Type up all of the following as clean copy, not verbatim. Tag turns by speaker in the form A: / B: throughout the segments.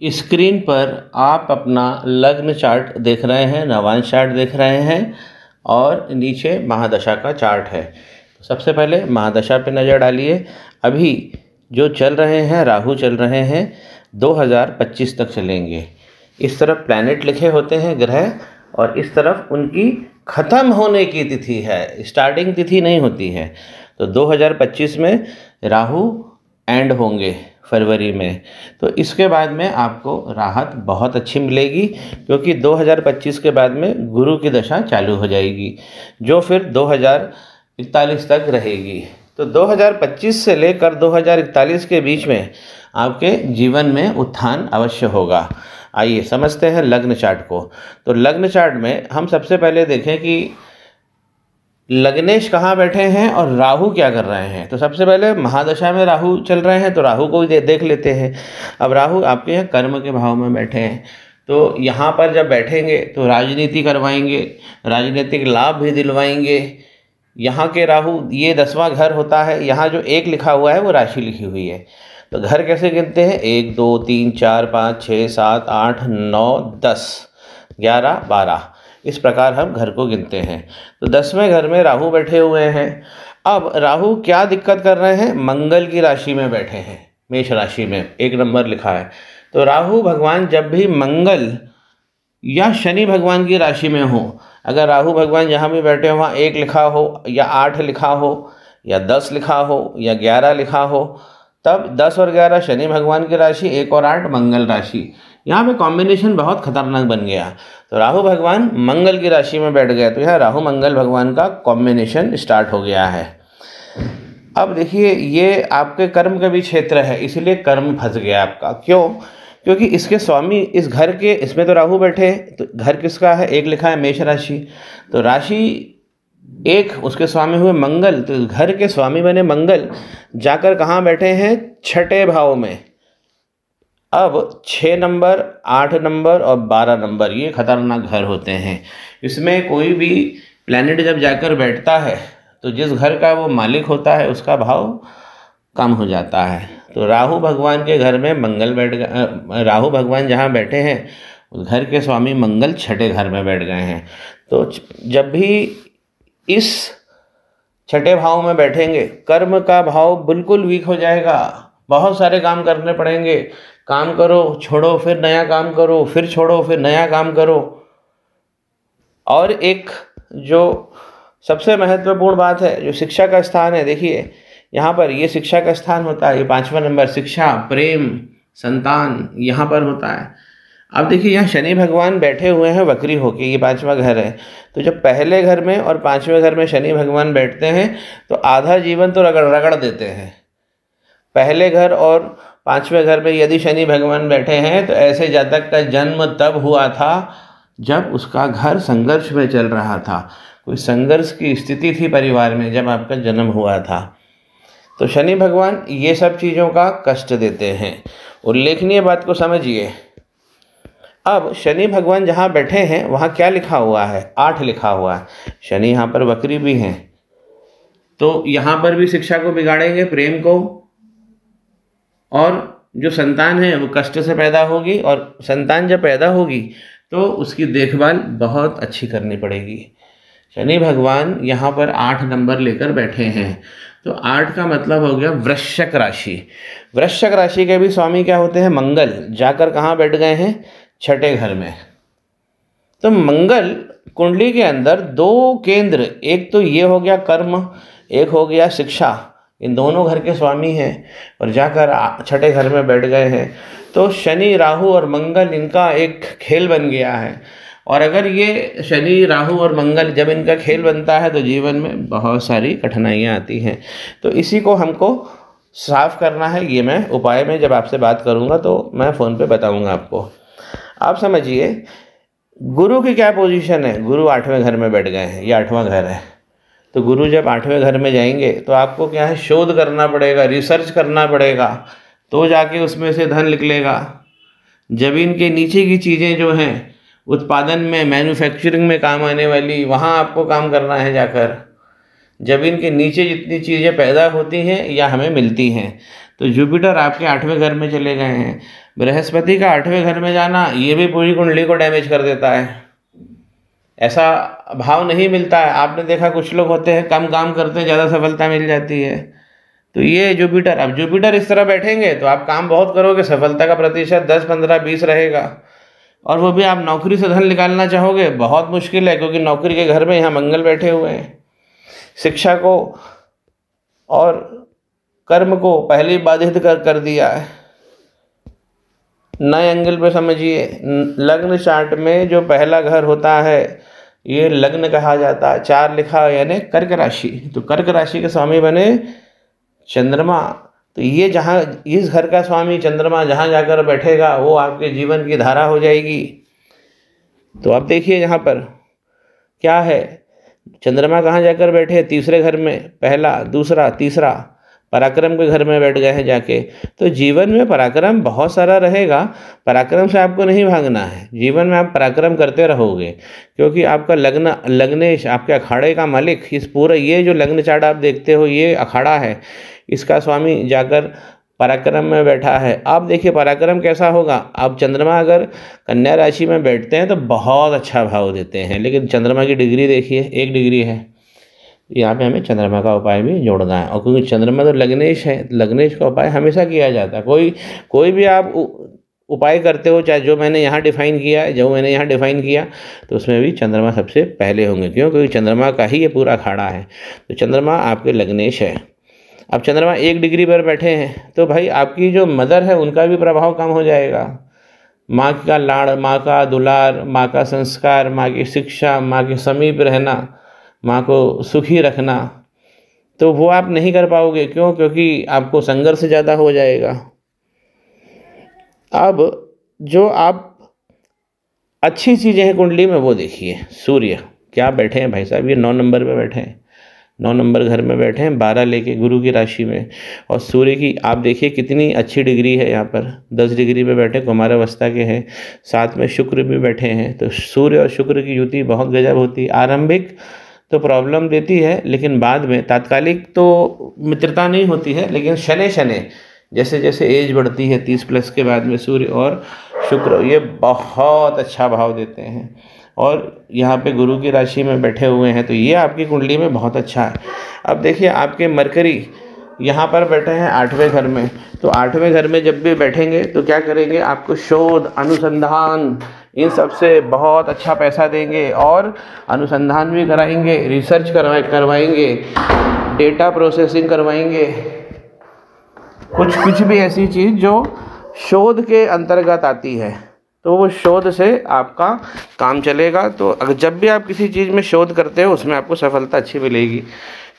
A: Screen पर आप अपना लग्न चार्ट देख रहे हैं, नवांश चार्ट देख रहे हैं और नीचे महादशा का चार्ट है। तो सबसे पहले महादशा पे नज़र डालिए। अभी जो चल रहे हैं, राहु चल रहे हैं, 2025 तक चलेंगे। इस तरफ प्लैनेट लिखे होते हैं, ग्रह, और इस तरफ उनकी ख़त्म होने की तिथि है, स्टार्टिंग तिथि नहीं होती है। तो 2025 में राहु एंड होंगे फरवरी में, तो इसके बाद में आपको राहत बहुत अच्छी मिलेगी, क्योंकि 2025 के बाद में गुरु की दशा चालू हो जाएगी, जो फिर 2041 तक रहेगी। तो 2025 से लेकर 2041 के बीच में आपके जीवन में उत्थान अवश्य होगा। आइए समझते हैं लग्न चार्ट को। तो लग्न चार्ट में हम सबसे पहले देखें कि लग्नेश कहाँ बैठे हैं और राहु क्या कर रहे हैं। तो सबसे पहले महादशा में राहु चल रहे हैं, तो राहु को भी देख लेते हैं। अब राहु आपके यहाँ कर्म के भाव में बैठे हैं, तो यहाँ पर जब बैठेंगे तो राजनीति करवाएंगे, राजनीतिक लाभ भी दिलवाएंगे। यहाँ के राहु, ये 10वां घर होता है, यहाँ जो 1 लिखा हुआ है वो राशि लिखी हुई है। तो घर कैसे गिनते हैं? 1 2 3 4 5 6 7 8 9 10 11 12, इस प्रकार हम घर को गिनते हैं। तो 10वें घर में राहु बैठे हुए हैं। अब राहु क्या दिक्कत कर रहे हैं? मंगल की राशि में बैठे हैं, मेष राशि में 1 नंबर लिखा है। तो राहु भगवान जब भी मंगल या शनि भगवान की राशि में हो, अगर राहु भगवान जहाँ भी बैठे हो वहाँ 1 लिखा हो या 8 लिखा हो या 10 लिखा हो या 11 लिखा हो, तब 10 और 11 शनि भगवान की राशि, 1 और 8 मंगल राशि, यहाँ पे कॉम्बिनेशन बहुत खतरनाक बन गया। तो राहु भगवान मंगल की राशि में बैठ गए, तो यहाँ राहु मंगल भगवान का कॉम्बिनेशन स्टार्ट हो गया है। अब देखिए, ये आपके कर्म का भी क्षेत्र है, इसीलिए कर्म फंस गया आपका। क्यों? क्योंकि इसके स्वामी इस घर के, इसमें तो राहु बैठे, तो घर किसका है? 1 लिखा है, मेष राशि। तो राशि 1, उसके स्वामी हुए मंगल, तो घर के स्वामी बने मंगल, जाकर कहाँ बैठे हैं? 6ठे भाव में। अब 6 नंबर, 8 नंबर और 12 नंबर, ये खतरनाक घर होते हैं। इसमें कोई भी प्लैनेट जब जाकर बैठता है तो जिस घर का वो मालिक होता है उसका भाव कम हो जाता है। तो राहु भगवान के घर में मंगल बैठ गए, राहु भगवान जहाँ बैठे हैं उस घर के स्वामी मंगल 6ठे घर में बैठ गए हैं। तो जब भी इस 6ठे भाव में बैठेंगे, कर्म का भाव बिल्कुल वीक हो जाएगा, बहुत सारे काम करने पड़ेंगे। काम करो, छोड़ो, फिर नया काम करो, फिर छोड़ो, फिर नया काम करो। और एक जो सबसे महत्वपूर्ण बात है, जो शिक्षा का स्थान है, देखिए यहाँ पर ये शिक्षा का स्थान होता है, ये 5वां नंबर, शिक्षा, प्रेम, संतान यहाँ पर होता है। अब देखिए यहाँ शनि भगवान बैठे हुए हैं वक्री होके, ये 5वां घर है। तो जब पहले घर में और 5वें घर में शनि भगवान बैठते हैं तो आधा जीवन तो रगड़ देते हैं। पहले घर और 5वें घर में यदि शनि भगवान बैठे हैं तो ऐसे जातक का जन्म तब हुआ था जब उसका घर संघर्ष में चल रहा था, कोई संघर्ष की स्थिति थी परिवार में जब आपका जन्म हुआ था। तो शनि भगवान ये सब चीज़ों का कष्ट देते हैं। उल्लेखनीय बात को समझिए। अब शनि भगवान जहाँ बैठे हैं वहाँ क्या लिखा हुआ है? 8 लिखा हुआ है। शनि यहाँ पर वक्री भी हैं, तो यहाँ पर भी शिक्षा को बिगाड़ेंगे, प्रेम को, और जो संतान है वो कष्ट से पैदा होगी, और संतान जब पैदा होगी तो उसकी देखभाल बहुत अच्छी करनी पड़ेगी। शनि भगवान यहाँ पर 8 नंबर लेकर बैठे हैं, तो 8 का मतलब हो गया वृश्चिक राशि। वृश्चिक राशि के भी स्वामी क्या होते हैं? मंगल, जाकर कहाँ बैठ गए हैं? 6ठे घर में। तो मंगल कुंडली के अंदर 2 केंद्र, एक तो ये हो गया कर्म, एक हो गया शिक्षा, इन दोनों घर के स्वामी हैं और जाकर 6ठे घर में बैठ गए हैं। तो शनि, राहु और मंगल, इनका एक खेल बन गया है। और अगर ये शनि, राहु और मंगल जब इनका खेल बनता है तो जीवन में बहुत सारी कठिनाइयाँ आती हैं। तो इसी को हमको साफ करना है। ये मैं उपाय में जब आपसे बात करूँगा तो मैं फ़ोन पे बताऊँगा आपको। आप समझिए, गुरु की क्या पोजीशन है? गुरु 8वें घर में बैठ गए हैं, ये 8वां घर है। तो गुरु जब 8वें घर में जाएंगे तो आपको क्या है? शोध करना पड़ेगा, रिसर्च करना पड़ेगा, तो जाके उसमें से धन निकलेगा। जमीन के नीचे की चीज़ें जो हैं उत्पादन में, मैन्युफैक्चरिंग में काम आने वाली, वहाँ आपको काम करना है जाकर। ज़मीन के नीचे जितनी चीज़ें पैदा होती हैं या हमें मिलती हैं, तो जुपिटर आपके 8वें घर में चले गए हैं। बृहस्पति का 8वें घर में जाना ये भी पूरी कुंडली को डैमेज कर देता है। ऐसा भाव नहीं मिलता है। आपने देखा कुछ लोग होते हैं कम काम करते हैं, ज़्यादा सफलता मिल जाती है। तो ये जुपिटर, अब जुपिटर इस तरह बैठेंगे तो आप काम बहुत करोगे, सफलता का प्रतिशत 10, 15, 20 रहेगा। और वो भी आप नौकरी से धन निकालना चाहोगे, बहुत मुश्किल है, क्योंकि नौकरी के घर में यहाँ मंगल बैठे हुए हैं। शिक्षा को और कर्म को पहले ही बाधित कर दिया है। नए एंगल पे समझिए, लग्न चार्ट में जो पहला घर होता है ये लग्न कहा जाता है। 4 लिखा यानी कर्क राशि, तो कर्क राशि के स्वामी बने चंद्रमा। तो ये जहाँ इस घर का स्वामी चंद्रमा जहाँ जाकर बैठेगा वो आपके जीवन की धारा हो जाएगी। तो आप देखिए यहाँ पर क्या है, चंद्रमा कहाँ जाकर बैठे, तीसरे घर में, पहला, दूसरा, तीसरा, पराक्रम के घर में बैठ गए हैं जाके। तो जीवन में पराक्रम बहुत सारा रहेगा। पराक्रम से आपको नहीं भागना है, जीवन में आप पराक्रम करते रहोगे, क्योंकि आपका लग्नेश, आपके अखाड़े का मालिक, इस पूरा ये जो लग्न चार्ट आप देखते हो ये अखाड़ा है, इसका स्वामी जाकर पराक्रम में बैठा है। आप देखिए पराक्रम कैसा होगा। आप चंद्रमा अगर कन्या राशि में बैठते हैं तो बहुत अच्छा भाव देते हैं, लेकिन चंद्रमा की डिग्री देखिए 1 डिग्री है। यहाँ पे हमें चंद्रमा का उपाय भी जोड़ना है, और क्योंकि चंद्रमा तो लग्नेश है, लग्नेश का उपाय हमेशा किया जाता है। कोई भी आप उपाय करते हो, चाहे जो मैंने यहाँ डिफाइन किया, तो उसमें भी चंद्रमा सबसे पहले होंगे। क्यों? क्योंकि चंद्रमा का ही ये पूरा अखाड़ा है। तो चंद्रमा आपके लग्नेश है। अब चंद्रमा 1 डिग्री पर बैठे हैं तो भाई आपकी जो मदर है उनका भी प्रभाव कम हो जाएगा। माँ का लाड़, माँ का दुलार, माँ का संस्कार, माँ की शिक्षा, माँ के समीप रहना, माँ को सुखी रखना, तो वो आप नहीं कर पाओगे। क्यों? क्योंकि आपको संघर्ष ज़्यादा हो जाएगा। अब जो आप अच्छी चीज़ें हैं कुंडली में वो देखिए। सूर्य क्या बैठे हैं भाई साहब, ये 9 नंबर पे बैठे हैं, 9 नंबर घर में बैठे हैं, 12 लेके गुरु की राशि में। और सूर्य की आप देखिए कितनी अच्छी डिग्री है, यहाँ पर 10 डिग्री पे बैठे, कुमार अवस्था के हैं। साथ में शुक्र भी बैठे हैं। तो सूर्य और शुक्र की युति बहुत गजब होती है। आरंभिक तो प्रॉब्लम देती है, लेकिन बाद में तात्कालिक तो मित्रता नहीं होती है, लेकिन शनि जैसे जैसे एज बढ़ती है 30+ के बाद में सूर्य और शुक्र ये बहुत अच्छा भाव देते हैं। और यहाँ पे गुरु की राशि में बैठे हुए हैं, तो ये आपकी कुंडली में बहुत अच्छा है। अब देखिए आपके मरकरी यहाँ पर बैठे हैं 8वें घर में। तो 8वें घर में जब भी बैठेंगे तो क्या करेंगे, आपको शोध, अनुसंधान, इन सब से बहुत अच्छा पैसा देंगे, और अनुसंधान भी कराएंगे, रिसर्च करवाएंगे, डेटा प्रोसेसिंग करवाएंगे, कुछ भी ऐसी चीज़ जो शोध के अंतर्गत आती है, तो वो शोध से आपका काम चलेगा। तो अगर जब भी आप किसी चीज़ में शोध करते हो उसमें आपको सफलता अच्छी मिलेगी,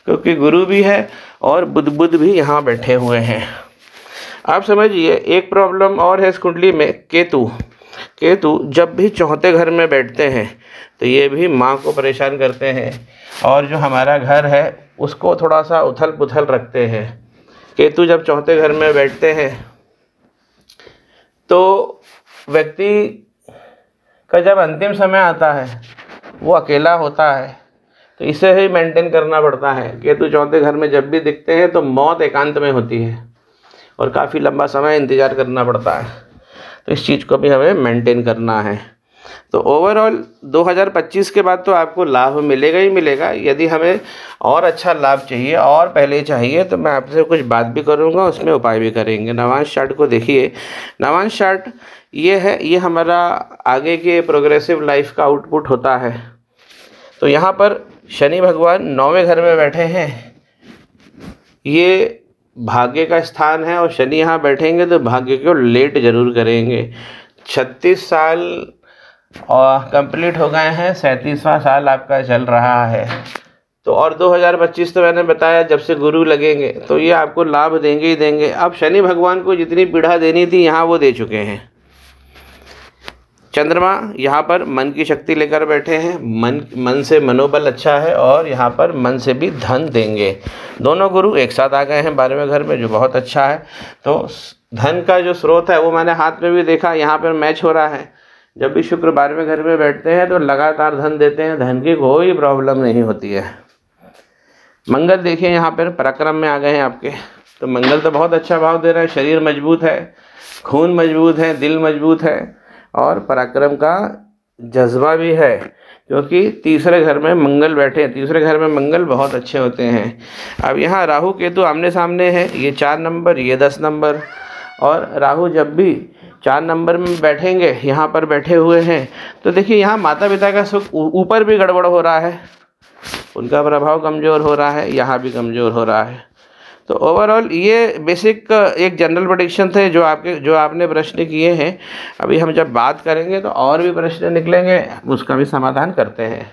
A: क्योंकि गुरु भी है और बुध भी यहाँ बैठे हुए हैं। आप समझिए एक प्रॉब्लम और है इस कुंडली में, केतु जब भी 4थे घर में बैठते हैं तो ये भी माँ को परेशान करते हैं, और जो हमारा घर है उसको थोड़ा सा उथल पुथल रखते हैं। केतु जब 4थे घर में बैठते हैं तो व्यक्ति का जब अंतिम समय आता है वो अकेला होता है, तो इसे ही मेंटेन करना पड़ता है। केतु 4थे घर में जब भी दिखते हैं तो मौत एकांत में होती है और काफ़ी लंबा समय इंतज़ार करना पड़ता है। तो इस चीज़ को भी हमें मेंटेन करना है। तो ओवरऑल 2025 के बाद तो आपको लाभ मिलेगा ही मिलेगा। यदि हमें और अच्छा लाभ चाहिए और पहले चाहिए तो मैं आपसे कुछ बात भी करूंगा, उसमें उपाय भी करेंगे। नवांश चार्ट को देखिए। नवांश चार्ट ये है, ये हमारा आगे के प्रोग्रेसिव लाइफ का आउटपुट होता है। तो यहाँ पर शनि भगवान 9वें घर में बैठे हैं, ये भाग्य का स्थान है, और शनि यहाँ बैठेंगे तो भाग्य को लेट जरूर करेंगे। 36 साल और कंप्लीट हो गए हैं, 37वां साल आपका चल रहा है। तो और 2025 तो मैंने बताया जब से गुरु लगेंगे तो ये आपको लाभ देंगे ही देंगे। अब शनि भगवान को जितनी पीड़ा देनी थी यहाँ वो दे चुके हैं। चंद्रमा यहाँ पर मन की शक्ति लेकर बैठे हैं, मन से मनोबल अच्छा है, और यहाँ पर मन से भी धन देंगे। दोनों गुरु एक साथ आ गए हैं 12वें घर में, जो बहुत अच्छा है। तो धन का जो स्रोत है वो मैंने हाथ में भी देखा, यहाँ पर मैच हो रहा है। जब भी शुक्र 12वें घर में बैठते हैं तो लगातार धन देते हैं, धन की कोई प्रॉब्लम नहीं होती है। मंगल देखिए यहाँ पर पराक्रम में आ गए हैं आपके, तो मंगल तो बहुत अच्छा भाव दे रहा है, शरीर मजबूत है, खून मजबूत है, दिल मजबूत है और पराक्रम का जज्बा भी है, क्योंकि तीसरे घर में मंगल बैठे हैं। तीसरे घर में मंगल बहुत अच्छे होते हैं। अब यहाँ राहु केतु आमने सामने है, ये 4 नंबर, ये 10 नंबर, और राहु जब भी 4 नंबर में बैठेंगे, यहाँ पर बैठे हुए हैं, तो देखिए यहाँ माता पिता का सुख ऊपर भी गड़बड़ हो रहा है, उनका प्रभाव कमज़ोर हो रहा है, यहाँ भी कमज़ोर हो रहा है। तो ओवरऑल ये बेसिक एक जनरल प्रेडिक्शन थे जो आपने प्रश्न किए हैं। अभी हम जब बात करेंगे तो और भी प्रश्न निकलेंगे, उसका भी समाधान करते हैं।